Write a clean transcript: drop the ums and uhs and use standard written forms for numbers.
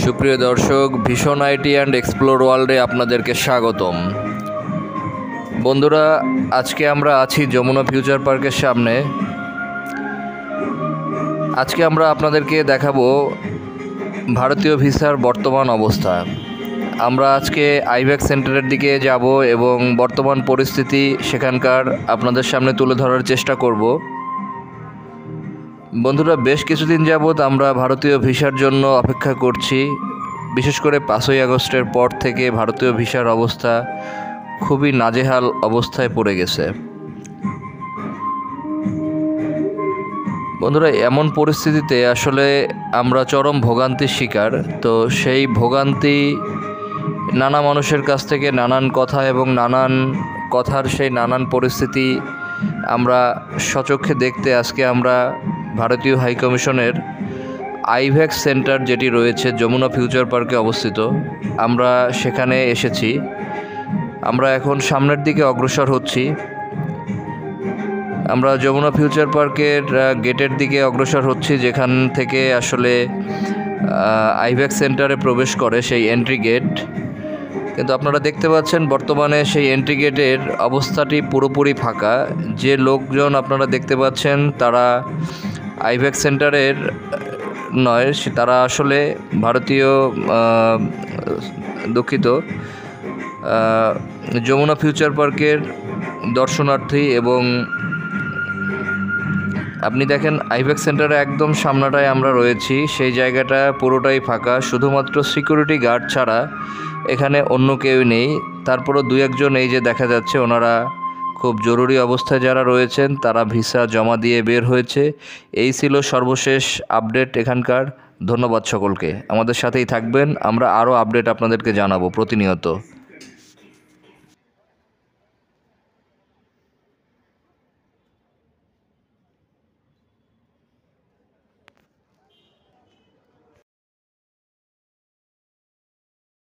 সুপ্রিয় দর্শক, vision IT and explore ওয়ার্ল্ডে আপনাদেরকে স্বাগতম। বন্ধুরা, আজকে আমরা আছি যমুনা ফিউচার পার্কের সামনে। আজকে আমরা আপনাদেরকে দেখাবো ভারতীয় ভিসার বর্তমান অবস্থা। আমরা আজকে আইভ্যাক সেন্টারের দিকে যাব এবং বর্তমান পরিস্থিতি সেখানকার আপনাদের সামনে তুলে ধরার চেষ্টা করব। বন্ধুরা, বেশ কিছুদিন যাবৎ আমরা ভারতীয় ভিসার জন্য অপেক্ষা করছি। বিশেষ করে 5ই আগস্টের পর থেকে ভারতীয় ভিসার অবস্থা খুবই নাজেহাল অবস্থায় পড়ে গেছে। বন্ধুরা, এমন পরিস্থিতিতে আসলে আমরা চরম ভোগান্তির শিকার। তো সেই ভোগান্তি নানা মানুষের কাছ থেকে নানান কথা এবং নানান কথার সেই নানান পরিস্থিতি আমরা সচক্ষে দেখতে আজকে আমরা ভারতীয় হাইকমিশনের আইভ্যাক সেন্টার যেটি রয়েছে যমুনা ফিউচার পার্কে অবস্থিত, আমরা সেখানে এসেছি। আমরা এখন সামনের দিকে অগ্রসর হচ্ছি। আমরা যমুনা ফিউচার পার্কের গেটের দিকে অগ্রসর হচ্ছি, যেখান থেকে আসলে আইভ্যাক সেন্টারে প্রবেশ করে সেই এন্ট্রি গেট। কিন্তু আপনারা দেখতে পাচ্ছেন বর্তমানে সেই এন্ট্রি গেটের অবস্থাটি পুরোপুরি ফাঁকা। যে লোকজন আপনারা দেখতে পাচ্ছেন তারা আইভ্যাক সেন্টারের নয়, তারা আসলে ভারতীয় যমুনা ফিউচার পার্কের দর্শনার্থী। এবং আপনি দেখেন আইভ্যাক সেন্টারে একদম সামনাটায় আমরা রয়েছি, সেই জায়গাটা পুরোটাই ফাঁকা, শুধুমাত্র সিকিউরিটি গার্ড ছাড়া এখানে অন্য কেউ নেই। তারপরও দু একজন এই যে দেখা যাচ্ছে, ওনারা খুব জরুরি অবস্থায় যারা রয়েছেন তারা ভিসা জমা দিয়ে বের হয়েছে। এই ছিল সর্বশেষ আপডেট এখানকার। ধন্যবাদ সকলকে, আমাদের সাথেই থাকবেন, আমরা আরও আপডেট আপনাদেরকে জানাবো প্রতিনিয়ত।